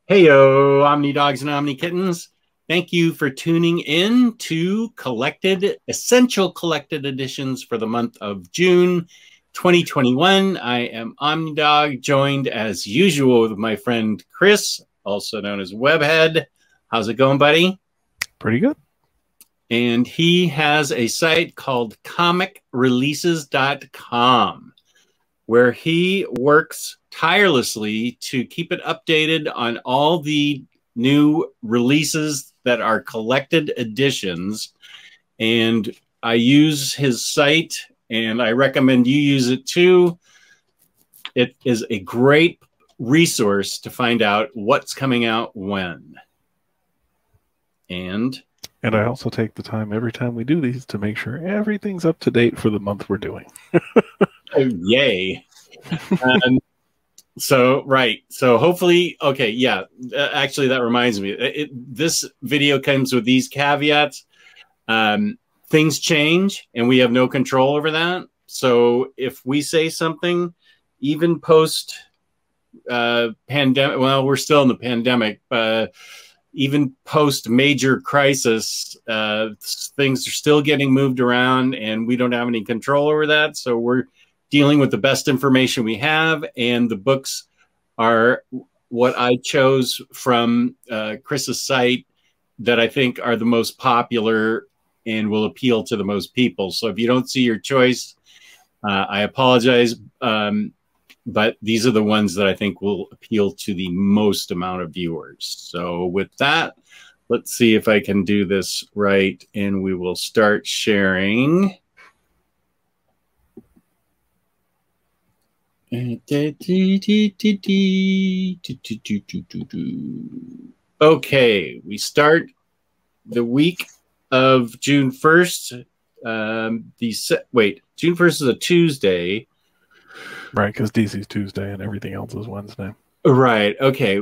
Heyo, OmniDogs and OmniKittens. Thank you for tuning in to Essential Collected Editions for the month of June 2021. I am OmniDog, joined as usual with my friend Chris, also known as Webhead. How's it going, buddy? Pretty good. And he has a site called comicreleases.com, where he works tirelessly to keep it updated on all the new releases that are collected editions. And I use his site, and I recommend you use it too. It is a great resource to find out what's coming out when. And I also take the time every time we do these to make sure everything's up to date for the month we're doing. Oh, yay. So hopefully, okay, yeah, actually that reminds me, this video comes with these caveats. Things change and we have no control over that. So if we say something, even post pandemic, well, we're still in the pandemic, even post major crisis, things are still getting moved around and we don't have any control over that. So we're dealing with the best information we have, and the books are what I chose from Chris's site that I think are the most popular and will appeal to the most people. So if you don't see your choice, I apologize, but these are the ones that I think will appeal to the most amount of viewers. So with that, let's see if I can do this right, and we will start sharing. Okay, we start the week of June 1st. June 1st is a Tuesday. Right, because DC's Tuesday and everything else is Wednesday. Right, okay.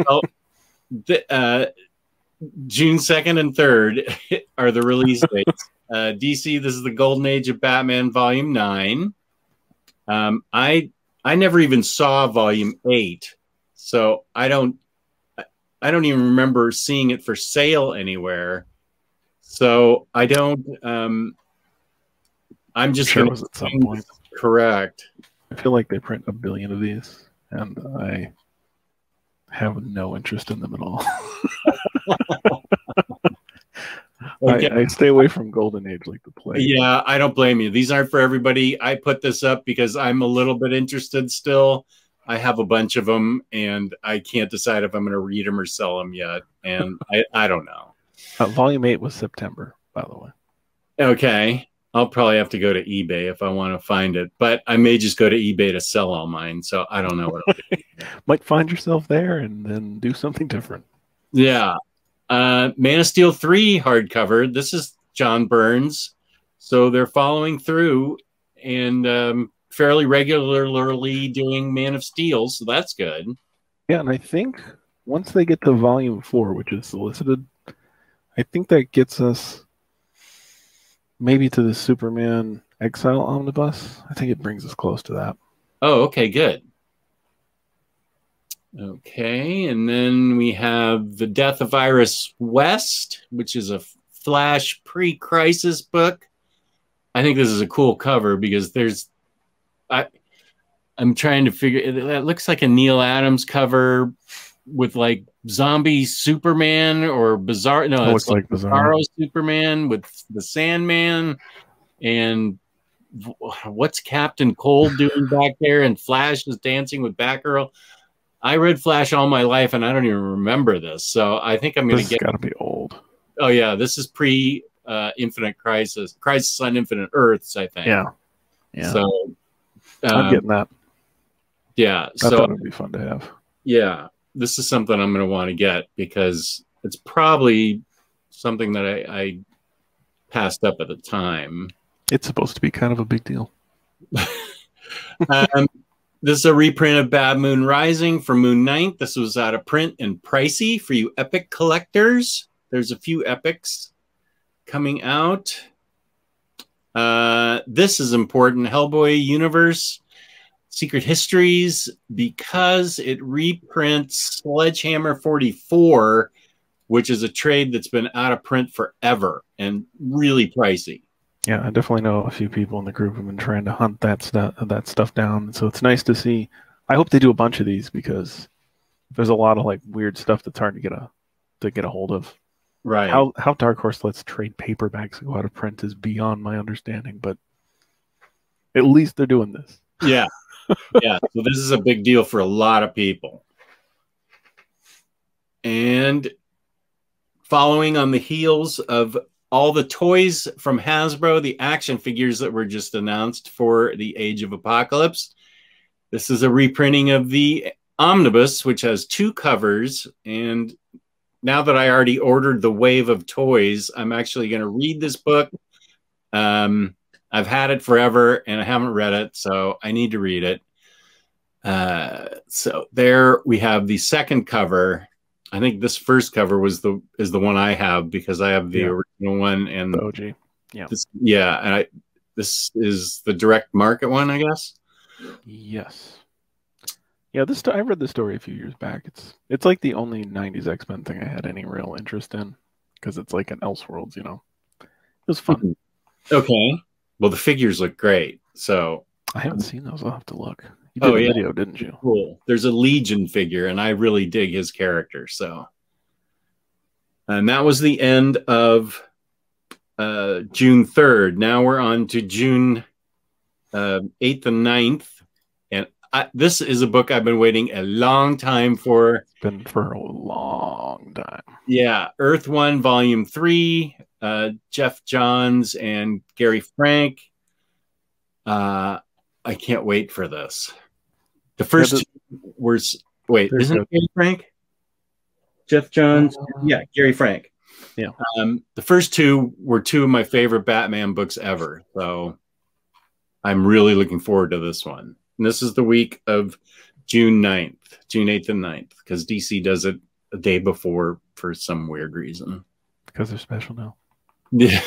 Well, June 2nd and 3rd are the release dates. DC, this is the Golden Age of Batman Volume 9. I never even saw Volume 8, so I don't even remember seeing it for sale anywhere. So I don't. I'm just sure it was at some point. Correct. I feel like they print 1 billion of these, and I have no interest in them at all. Okay. I stay away from Golden Age like the plague. Yeah, I don't blame you. These aren't for everybody. I put this up because I'm a little bit interested still. I have a bunch of them, and I can't decide if I'm going to read them or sell them yet. And I don't know. Volume 8 was September, by the way. Okay. I'll probably have to go to eBay if I want to find it. But I may just go to eBay to sell all mine, so I don't know what I'll do. Might find yourself there and then do something different. Yeah. Man of Steel 3 hardcover. This is John Burns. So they're following through and fairly regularly doing Man of Steel. So that's good. Yeah, and I think once they get to Volume 4, which is solicited, I think that gets us maybe to the Superman Exile Omnibus. I think it brings us close to that. Oh, okay, good. Okay, and then we have The Death of Iris West, which is a Flash pre-crisis book. I think this is a cool cover because I'm trying to figure, it looks like a Neil Adams cover with like zombie Superman or Bizarro. No, it looks like Bizarro Superman with the Sandman. And what's Captain Cold doing back there? And Flash is dancing with Batgirl. I read Flash all my life, and I don't even remember this. So I think I'm going to get. Got to be old. Oh yeah, this is pre Infinite Crisis on Infinite Earths, I think. Yeah. So I'm getting that. Yeah. I thought it'd be fun to have. Yeah, this is something I'm going to want to get because it's probably something that I passed up at the time. It's supposed to be kind of a big deal. This is a reprint of Bad Moon Rising for Moon Knight. This was out of print and pricey for you epic collectors. There's a few epics coming out. This is important. Hellboy Universe. Secret Histories because it reprints Sledgehammer 44, which is a trade that's been out of print forever and really pricey. Yeah, I definitely know a few people in the group have been trying to hunt that stuff down. So it's nice to see. I hope they do a bunch of these because there's a lot of like weird stuff that's hard to get a hold of. Right. How Dark Horse lets trade paperbacks go out of print is beyond my understanding, but at least they're doing this. Yeah. Yeah. So this is a big deal for a lot of people. And following on the heels of all the toys from Hasbro, the action figures that were just announced for the Age of Apocalypse. This is a reprinting of the Omnibus, which has 2 covers. And now that I already ordered the wave of toys, I'm actually going to read this book. I've had it forever and I haven't read it, so I need to read it. So there we have the second cover. I think this first cover is the one I have because I have the original one and the OG. Yeah. And this is the direct market one, I guess. Yes. Yeah, I read the story a few years back. It's like the only 90s X-Men thing I had any real interest in because it's like an Elseworlds, you know. It was fun. Okay. Well, the figures look great. So I haven't seen those. I'll have to look. You did a video, didn't you? Cool. There's a Legion figure, and I really dig his character. So, and that was the end of June 3rd. Now we're on to June 8th and 9th. And this is a book I've been waiting a long time for. It's been for a long time. Yeah. Earth 1, Volume 3, Jeff Johns and Gary Frank. I can't wait for this. The first two were... Wait, isn't it Gary Frank? Jeff Johns? Yeah, Gary Frank. Yeah. The first 2 were 2 of my favorite Batman books ever. So I'm really looking forward to this one. And this is the week of June 9th, June 8th and 9th, because DC does it a day before for some weird reason. Because they're special now. Yeah.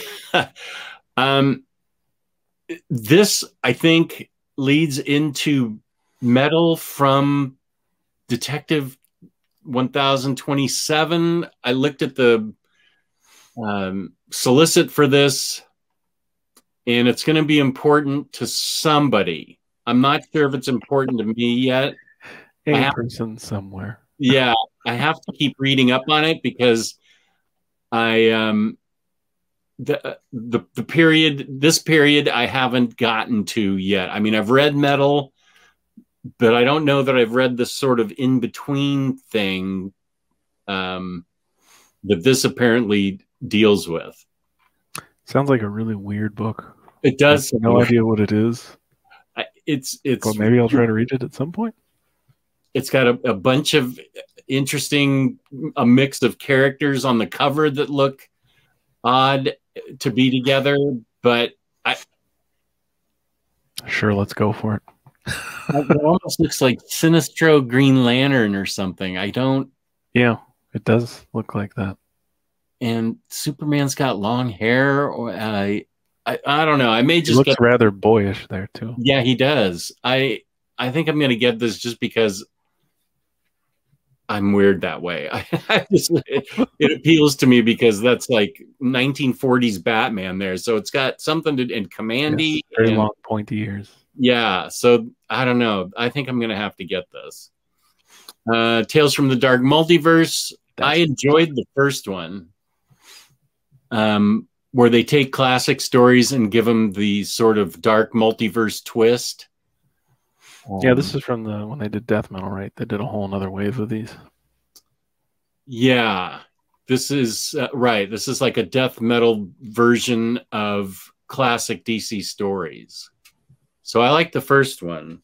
This, I think, leads into Metal from Detective 1027. I looked at the solicit for this, and it's going to be important to somebody. I'm not sure if it's important to me yet. A person somewhere. Yeah, I have to keep reading up on it because this period I haven't gotten to yet. I mean, I've read Metal, but I don't know that I've read this sort of in-between thing that this apparently deals with. Sounds like a really weird book. It does. I have no idea what it is. It's well, maybe I'll try to read it at some point. It's got a bunch of interesting, a mix of characters on the cover that look odd to be together, but sure, let's go for it. It almost looks like Sinestro Green Lantern or something. Yeah, it does look like that. And Superman's got long hair. Or I don't know. I may just looks rather boyish there too. Yeah, he does. I think I'm going to get this just because I'm weird that way. It appeals to me because that's like 1940s Batman there. So it's got something to and commandy. Yes, very long pointy ears. Yeah. So I don't know. I think I'm going to have to get this. Tales from the Dark Multiverse. I enjoyed the first one. Where they take classic stories and give them the sort of dark multiverse twist. Yeah, this is from when they did Death Metal, right? They did a whole another wave of these. Yeah, this is right. This is like a death metal version of classic DC stories. So I like the first one.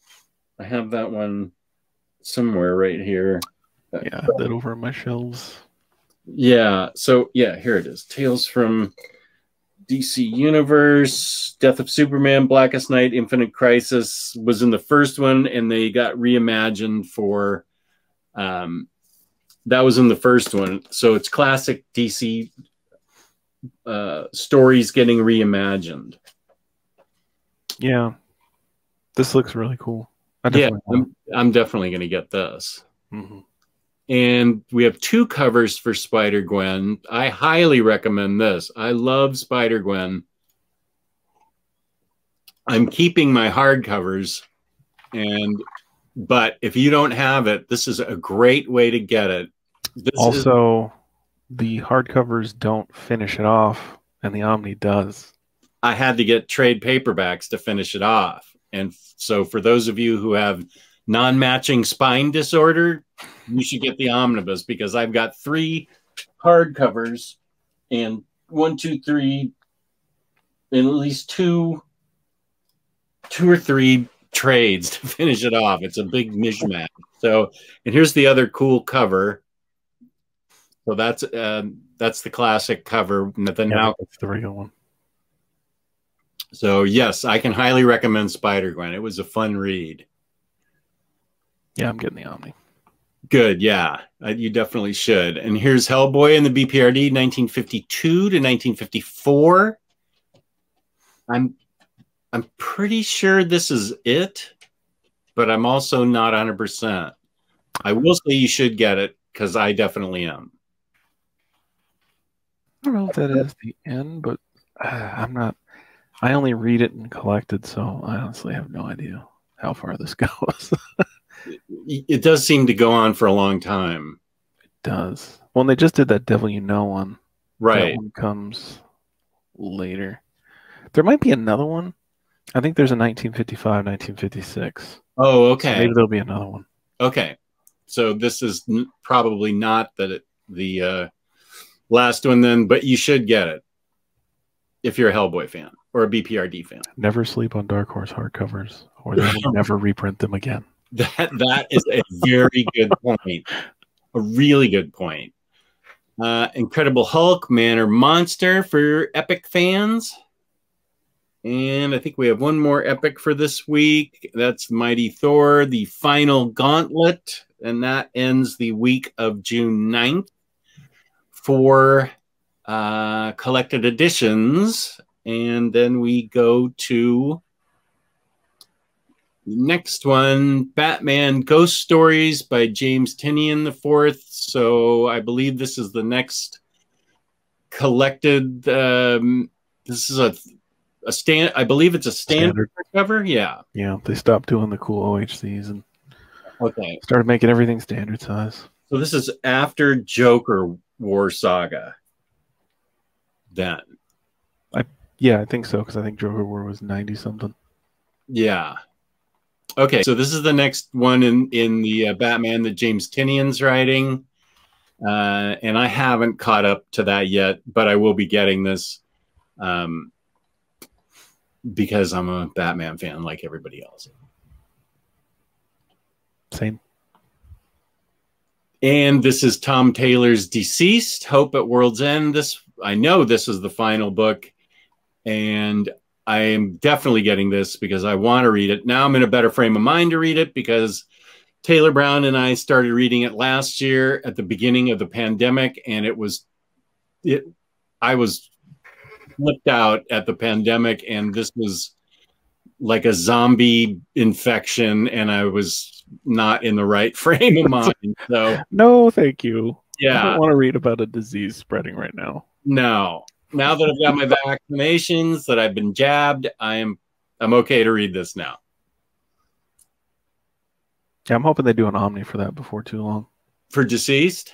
I have that one somewhere right here. Yeah, I have that over on my shelves. Yeah, so yeah, here it is. Tales from DC Universe, Death of Superman, Blackest Night, Infinite Crisis was in the first one, and they got reimagined for that was in the first one. So it's classic DC stories getting reimagined. Yeah, this looks really cool. Yeah, I'm definitely going to get this. Mm-hmm. And we have 2 covers for Spider-Gwen. I highly recommend this. I love Spider-Gwen. I'm keeping my hardcovers, but if you don't have it, this is a great way to get it. The hardcovers don't finish it off, and the Omni does. I had to get trade paperbacks to finish it off. And so for those of you who have non-matching spine disorder, you should get the omnibus, because I've got 3 hardcovers and 1, 2, 3, and at least two or three trades to finish it off. It's a big mishmash. So, and here's the other cool cover. So that's the classic cover. That's the regular one. So yes, I can highly recommend Spider-Gwen. It was a fun read. Yeah, I'm getting the Omni. Good, yeah. You definitely should. And here's Hellboy in the BPRD, 1952 to 1954. I'm pretty sure this is it, but I'm also not 100%. I will say you should get it, because I definitely am. I don't know if that is the end, but I'm not. I only read it and collect it, so I honestly have no idea how far this goes. It does seem to go on for a long time. It does. Well, they just did that Devil You Know one. Right. That one comes later. There might be another one. I think there's a 1955, 1956. Oh, okay. So maybe there'll be another one. Okay. So this is probably not the last one then, but you should get it if you're a Hellboy fan or a BPRD fan. Never sleep on Dark Horse hardcovers, or they will never reprint them again. That is a very good point. A really good point. Incredible Hulk, Man or Monster for Epic fans. And I think we have one more Epic for this week. That's Mighty Thor, the final Gauntlet. And that ends the week of June 9th for collected editions. And then we go to the next one, Batman Ghost Stories by James Tynion IV. So I believe this is the next collected. This is I believe it's a standard cover. Yeah. Yeah, they stopped doing the cool OHCs and started making everything standard size. So this is after Joker War Saga. Then. I think so, because I think Joker War was 90 something. Yeah. Okay, so this is the next one in the Batman that James Tynion's writing. And I haven't caught up to that yet, but I will be getting this because I'm a Batman fan like everybody else. Same. And this is Tom Taylor's Deceased, Hope at World's End. I know this is the final book, and I am definitely getting this because I want to read it. Now I'm in a better frame of mind to read it because Taylor Brown and I started reading it last year at the beginning of the pandemic, and I was flipped out at the pandemic, and this was like a zombie infection, and I was not in the right frame of mind. So no, thank you. Yeah, I don't want to read about a disease spreading right now. No. Now that I've got my vaccinations, that I've been jabbed, I'm okay to read this now. Yeah, I'm hoping they do an Omni for that before too long. For Deceased?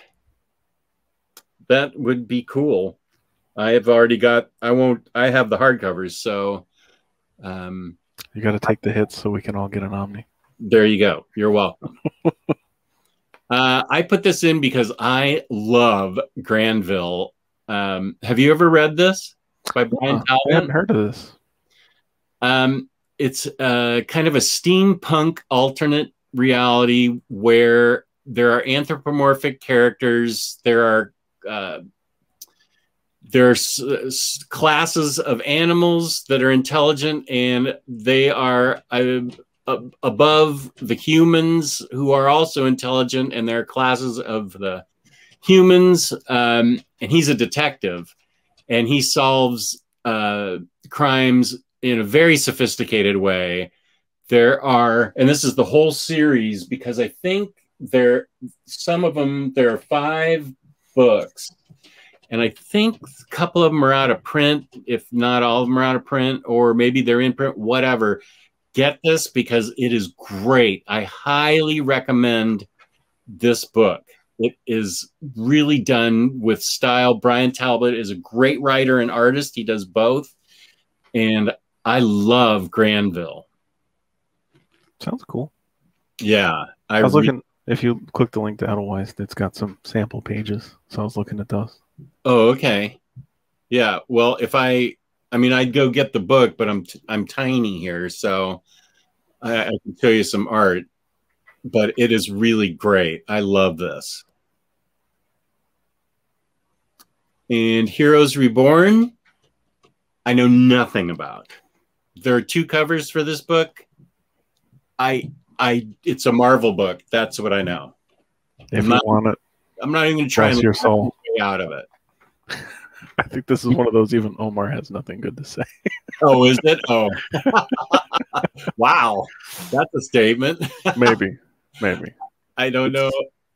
That would be cool. I have already got, I have the hardcovers, so. You got to take the hits so we can all get an Omni. There you go. You're welcome. I put this in because I love Granville. Have you ever read this by Brian Talbot? I haven't heard of this. It's kind of a steampunk alternate reality where there are anthropomorphic characters. There are classes of animals that are intelligent, and they are above the humans who are also intelligent, and there are classes of the humans. And he's a detective, and he solves crimes in a very sophisticated way There are, and this is the whole series because I think some of them, there are 5 books. And I think a couple of them are out of print, if not all of them are out of print, or maybe they're in print, whatever. Get this because it is great. I highly recommend this book. It is really done with style. Brian Talbot is a great writer and artist. He does both. And I love Granville. Sounds cool. Yeah. I was looking, if you click the link to Edelweiss, it's got some sample pages. So I was looking at those. Oh, okay. Yeah. Well, I'd go get the book, but I'm tiny here, so I can show you some art. But it is really great. I love this. And Heroes Reborn, I know nothing about. There are 2 covers for this book. It's a Marvel book. That's what I know. If you want it, I'm not even going to try and your soul out of it. I think this is one of those even Omar has nothing good to say. Oh, is it? Oh. Wow. That's a statement. Maybe. I don't know.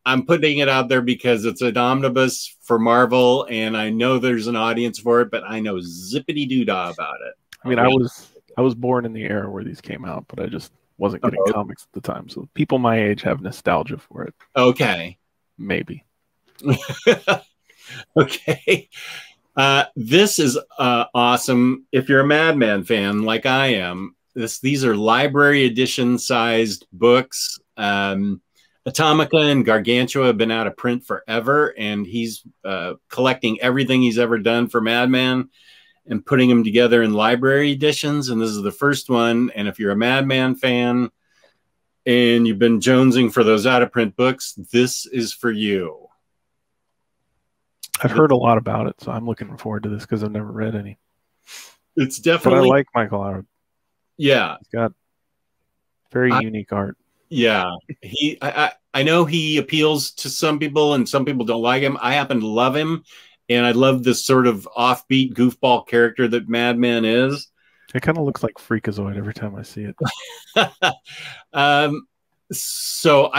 I'm putting it out there because it's an omnibus for Marvel, and I know there's an audience for it, but I know zippity doo-dah about it. I mean, I was born in the era where these came out, but I just wasn't getting comics at the time. So people my age have nostalgia for it. Okay. Maybe. Okay. This is awesome. If you're a Madman fan like I am, these are library edition sized books. Atomica and Gargantua have been out of print forever, and he's collecting everything he's ever done for Madman and putting them together in library editions. And this is the first one. And if you're a Madman fan and you've been jonesing for those out of print books, this is for you. I've heard a lot about it, so I'm looking forward to this because I've never read any. It's definitely. But I like Michael Howard. Yeah, he's got very unique art. Yeah, I know he appeals to some people, and some people don't like him. I happen to love him, and I love this sort of offbeat goofball character that Madman is. It kind of looks like Freakazoid every time I see it. So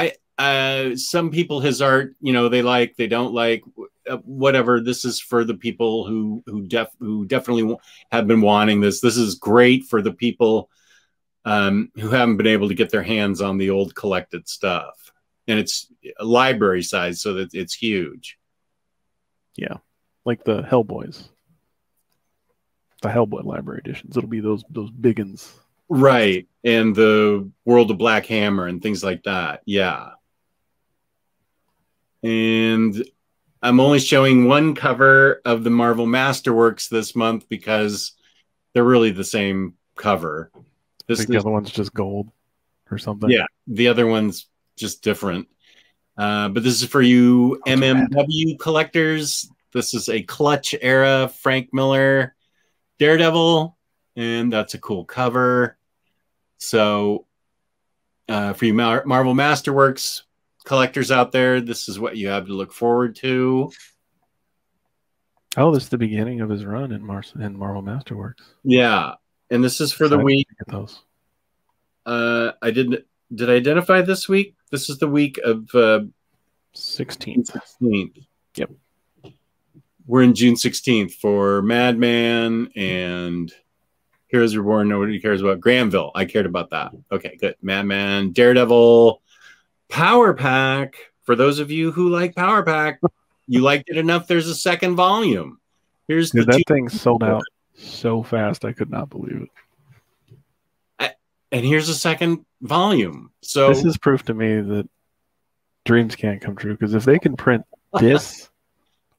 some people, his art, they like, they don't like, whatever. This is for the people who definitely have been wanting this. This is great for the people who haven't been able to get their hands on the old collected stuff. And it's a library size, so that it's huge. Yeah, like the Hellboys. The Hellboy library editions. It'll be those big ones. Right. And the World of Black Hammer and things like that. Yeah. And I'm only showing one cover of the Marvel Masterworks this month because they're really the same cover. The other one's just gold or something. Yeah. The other one's just different. But this is for you MMW collectors. This is a Clutch era Frank Miller Daredevil, and that's a cool cover. So for you Marvel Masterworks collectors out there, this is what you have to look forward to. Oh, this is the beginning of his run in Marvel Masterworks. Yeah, and this is for the week. Get those. Did I identify this week? This is the week of 16th. Yep. We're in June 16th for Madman and Heroes Reborn. Nobody cares about Granville. I cared about that. Okay, good. Madman, Daredevil, Power Pack. For those of you who like Power Pack, you liked it enough. There's a second volume. Here's that thing sold out so fast. I could not believe it. And here's a second volume. So this is proof to me that dreams can't come true. Because if they can print this,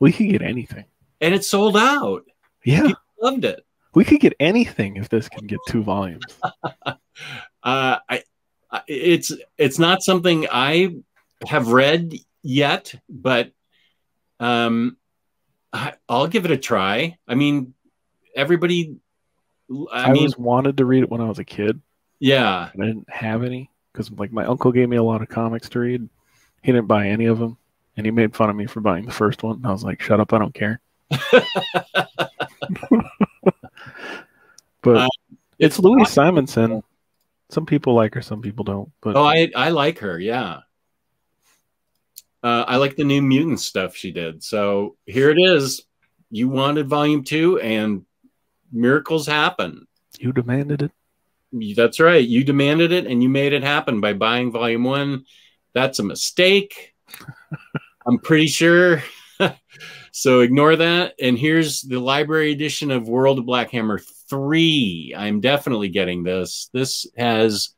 we could get anything. And it's sold out. Yeah, people loved it. We could get anything if this can get 2 volumes. It's not something I have read yet, but I'll give it a try. I mean, everybody. I always wanted to read it when I was a kid. Yeah, and I didn't have any because my uncle gave me a lot of comics to read. He didn't buy any of them, and he made fun of me for buying the first one. And I was like, "Shut up! I don't care." But it's Louis Simonson, Some people like her, some people don't. But Oh, I like her. Yeah. I like the New Mutant stuff she did. So here it is. You wanted volume 2, and miracles happen. you demanded it. That's right. You demanded it, and you made it happen by buying volume 1. That's a mistake. I'm pretty sure. So ignore that. And here's the library edition of World of Black Hammer 3. I'm definitely getting this. This has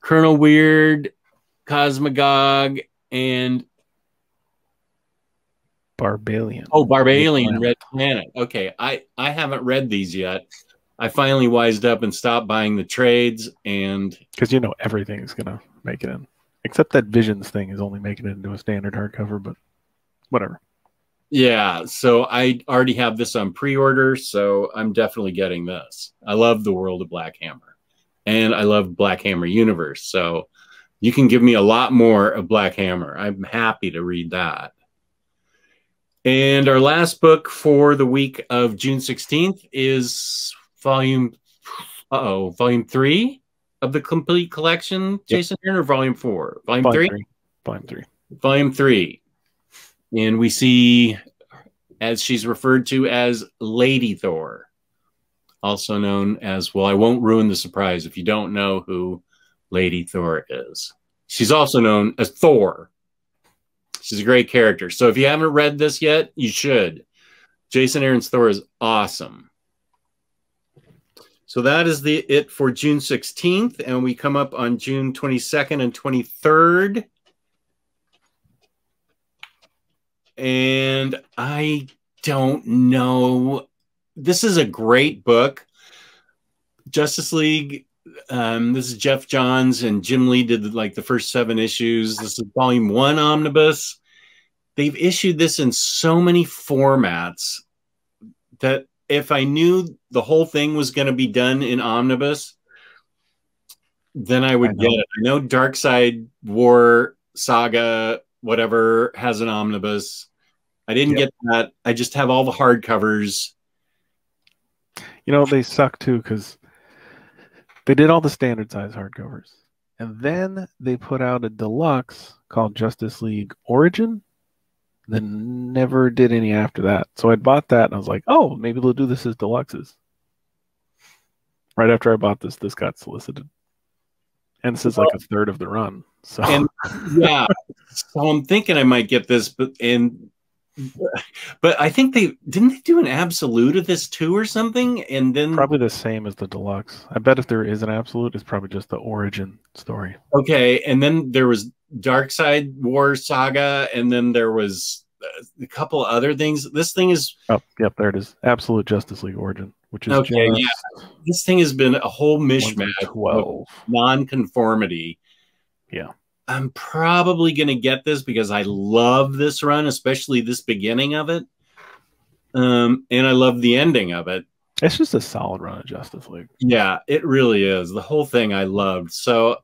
Colonel Weird, Cosmogog, and Barbalian. Oh, Barbalian Red Planet. Okay, I haven't read these yet. I finally wised up and stopped buying the trades, and because you know everything's gonna make it in, except that Visions thing is only making it into a standard hardcover. But whatever. yeah, so I already have this on pre-order, so I'm definitely getting this. I love the World of Black Hammer, and I love Black Hammer Universe. So you can give me a lot more of Black Hammer. I'm happy to read that. And our last book for the week of June 16th is volume 3 of the complete collection, Jason, or volume 4? Volume 3? Volume 3. And we see, as she's referred to as Lady Thor, also known as, well, I won't ruin the surprise if you don't know who Lady Thor is. She's also known as Thor. She's a great character. So if you haven't read this yet, you should. Jason Aaron's Thor is awesome. So that is it for June 16th. And we come up on June 22nd and 23rd. And I don't know. This is a great book. Justice League. This is Jeff Johns and Jim Lee did like the first 7 issues. This is volume 1 omnibus. They've issued this in so many formats that if I knew the whole thing was going to be done in omnibus, then I would get it. I know Darkseid War Saga, whatever, has an omnibus. I didn't get that. I just have all the hardcovers. You know, they suck too because they did all the standard size hardcovers. And then they put out a deluxe called Justice League Origin. Then never did any after that. So I bought that and I was like, oh, maybe they'll do this as deluxes. Right after I bought this got solicited. And this is like a third of the run. So and, yeah. So I'm thinking I might get this, but I think they do an absolute of this too or something, and then probably the same as the deluxe. I bet if there is an absolute, it's probably just the origin story. Okay, and then there was Darkseid War Saga, and then there was a couple other things. This thing is there it is. Absolute Justice League Origin, which is okay. Yeah, this thing has been a whole mishmash of non-conformity. Yeah. I'm probably going to get this because I love this run, especially this beginning of it. And I love the ending of it. It's just a solid run of Justice League. Yeah, it really is. The whole thing I loved. So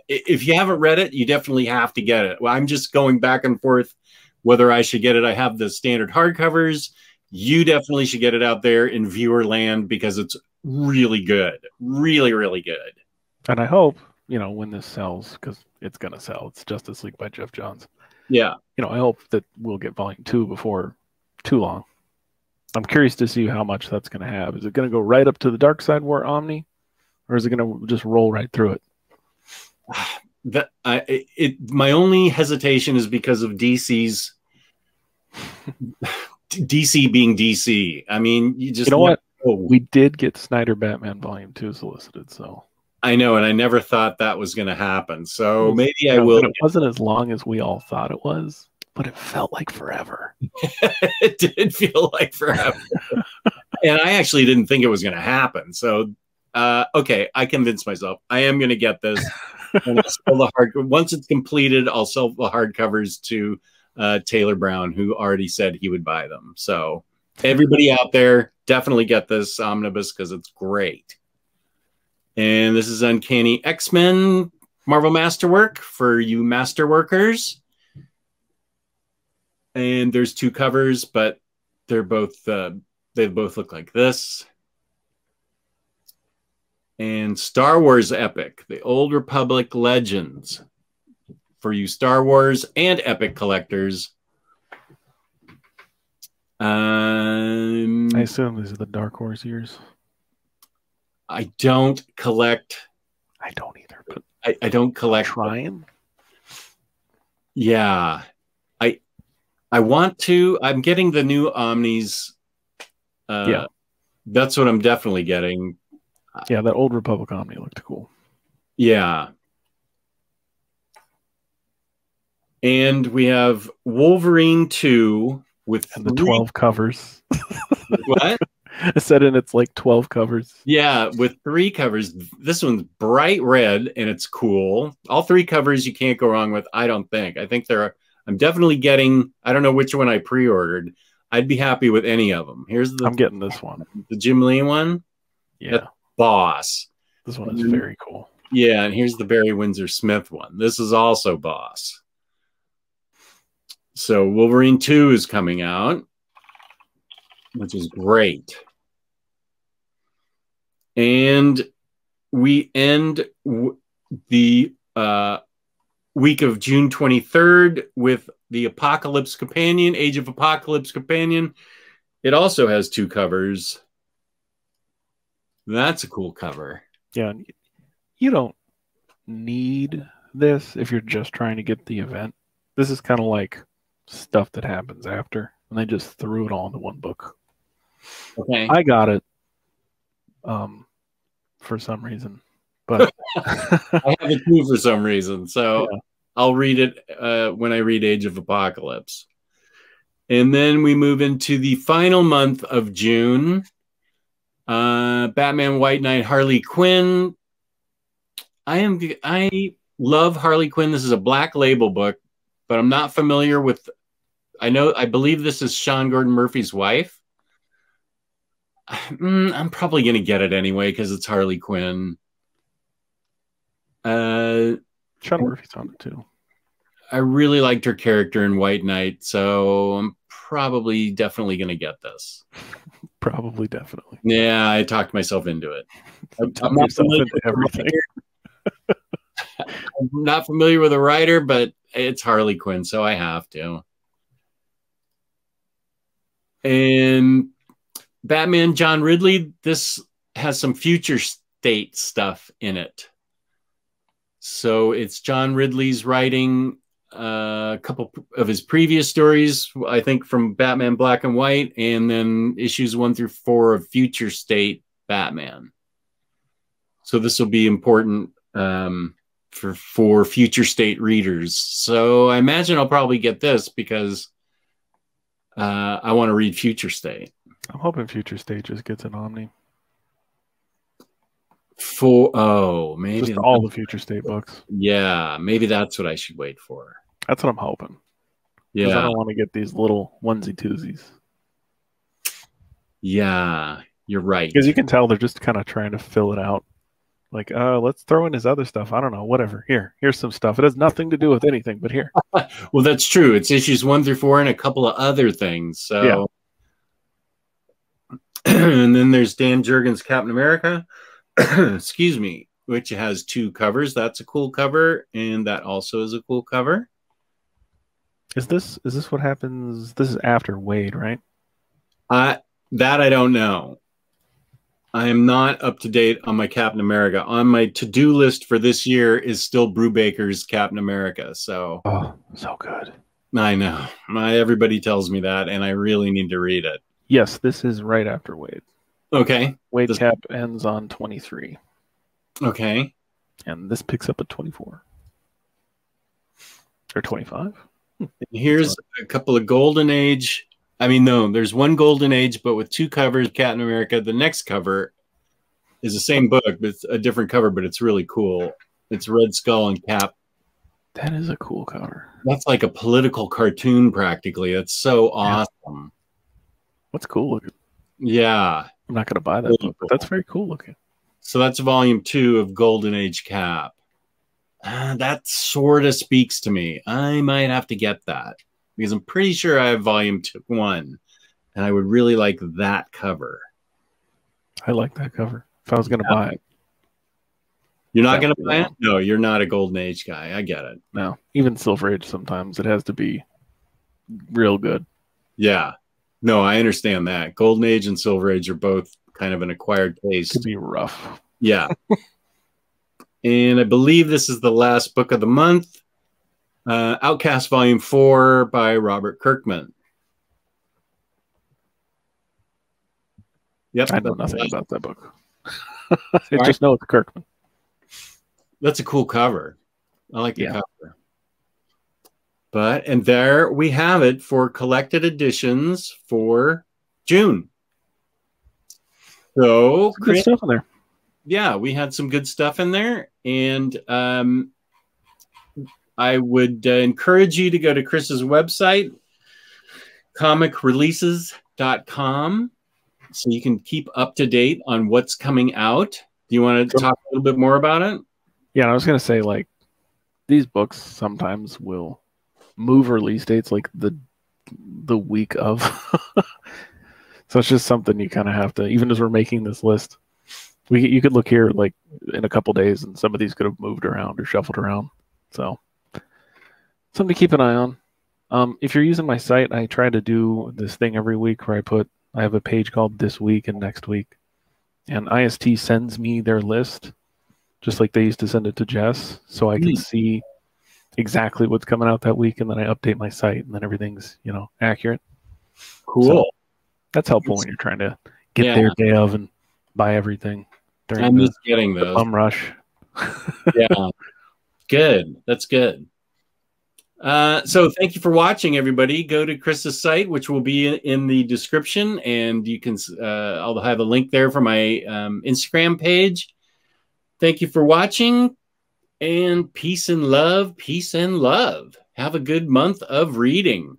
if you haven't read it, you definitely have to get it. Well, I'm just going back and forth whether I should get it. I have the standard hardcovers. You definitely should get it out there in viewer land because it's really good. Really, really good. And I hope, when this sells, because it's going to sell. It's Justice League by Jeff Johns. Yeah. I hope that we'll get volume 2 before too long. I'm curious to see how much that's going to have. Is it going to go right up to the Darkseid War Omni, or is it going to just roll right through it? My only hesitation is because of DC being DC. I mean, you know what? We did get Snyder Batman Volume 2 solicited, so I know, and I never thought that was going to happen. So maybe I will. It wasn't as long as we all thought it was, but it felt like forever. It did feel like forever. And I actually didn't think it was going to happen. So, okay, I convinced myself I am going to get this. And I'll sell once it's completed, I'll sell the hardcovers to Taylor Brown, who already said he would buy them. So everybody out there, definitely get this omnibus because it's great. And this is Uncanny X-Men Marvel Masterwork for you master workers. And there's 2 covers, but they're both they both look like this. and Star Wars Epic, the Old Republic Legends. For you Star Wars and Epic collectors. I assume these are the Dark Horse years. I don't collect. I don't either. But I don't collect. Trying. Yeah, I want to. I'm getting the new Omnis. Yeah, that's what I'm definitely getting. Yeah, that Old Republic Omni looked cool. Yeah. And we have Wolverine 2 with the 12 covers. What? I said in it's like 12 covers. Yeah, with 3 covers. This one's bright red and it's cool. All 3 covers you can't go wrong with, I don't think. I think I'm definitely getting, I don't know which one I pre-ordered. I'd be happy with any of them. I'm getting this one. The Jim Lee one. Yeah. That's boss. This one is very cool. Yeah, and here's the Barry Windsor Smith one. This is also boss. So Wolverine 2 is coming out, which is great. And we end the week of June 23rd with the Apocalypse Companion, Age of Apocalypse Companion. It also has 2 covers. That's a cool cover. Yeah, you don't need this if you're just trying to get the event. This is kind of like stuff that happens after, and they just threw it all into one book. Okay. I got it for some reason, but I have it too for some reason, so yeah. I'll read it when I read Age of Apocalypse. And then we move into the final month of June. Batman White Knight, Harley Quinn. I love Harley Quinn. This is a Black Label book, but I'm not familiar with. I believe this is Sean Gordon Murphy's wife. I'm probably going to get it anyway because it's Harley Quinn. Sean Murphy's on it too. I really liked her character in White Knight, so I'm probably definitely going to get this. Probably, definitely. Yeah, I talked myself into it. I'm not familiar with everything. I'm not familiar with the writer, but it's Harley Quinn, so I have to. And Batman John Ridley, this has some future state stuff in it. So it's John Ridley's writing a couple of his previous stories, I think from Batman Black and White, and then issues 1 through 4 of Future State Batman. So this will be important for Future State readers. So I imagine I'll probably get this because I want to read Future State. I'm hoping Future State just gets an Omni. Maybe just all the Future State books. Yeah, maybe that's what I should wait for. That's what I'm hoping. Yeah, I don't want to get these little onesie twosies. Yeah, you're right. Because you can tell they're just kind of trying to fill it out. Like, let's throw in his other stuff. I don't know, whatever. Here's some stuff. It has nothing to do with anything, but here. Well, that's true. It's issues 1 through 4 and a couple of other things. So, yeah. And then there's Dan Jurgens' Captain America. Excuse me, which has 2 covers. That's a cool cover, and that also is a cool cover. Is this what happens? This is after Wade, right? That I don't know. I am not up to date on my Captain America. On my to-do list for this year is still Brubaker's Captain America. So, so good. I know. Everybody tells me that, and I really need to read it. Yes, this is right after Wade. Okay. Wade Cap ends on 23. Okay. And this picks up at 24. Or 25. Here's a couple of Golden Age. I mean, no, there's one Golden Age, but with 2 covers, Captain America. The next cover is the same book, but it's a different cover, but it's really cool. It's Red Skull and Cap. That is a cool cover. That's like a political cartoon, practically. That's so awesome. What's cool looking? Yeah. I'm not going to buy that book, but that's very cool looking. So that's volume 2 of Golden Age Cap. That sort of speaks to me. I might have to get that because I'm pretty sure I have volume 1, and I would really like that cover. I like that cover. If I was going to buy it, You're not going to buy it? No, you're not a Golden Age guy. I get it. No, even Silver Age sometimes it has to be real good. Yeah. No, I understand that. Golden Age and Silver Age are both kind of an acquired taste. Could be rough. Yeah. And I believe this is the last book of the month. Outcast Volume 4 by Robert Kirkman. Yep. I know nothing about that book. I just know it's Kirkman. That's a cool cover. I like the cover. And there we have it for collected editions for June. So good stuff in there. Yeah, we had some good stuff in there. And I would encourage you to go to Chris's website, comicreleases.com, so you can keep up to date on what's coming out. Do you want to talk a little bit more about it? Yeah, I was going to say, like, these books sometimes will move release dates like the week of. So it's just something you kind of have to, even as we're making this list, you could look here like in a couple days and some of these could have moved around or shuffled around. So something to keep an eye on. If you're using my site, I try to do this thing every week where I have a page called This Week and Next Week. And IST sends me their list, just like they used to send it to Jess, so I can see exactly what's coming out that week, and then I update my site, and then everything's, accurate. Cool. So that's helpful when you're trying to get there day of and buy everything during I'm just getting those. Bum rush. Yeah. Good. That's good. So thank you for watching, everybody. Go to Chris's site, which will be in the description, and you can I'll have a link there for my Instagram page. Thank you for watching, and peace and love. Peace and love. Have a good month of reading.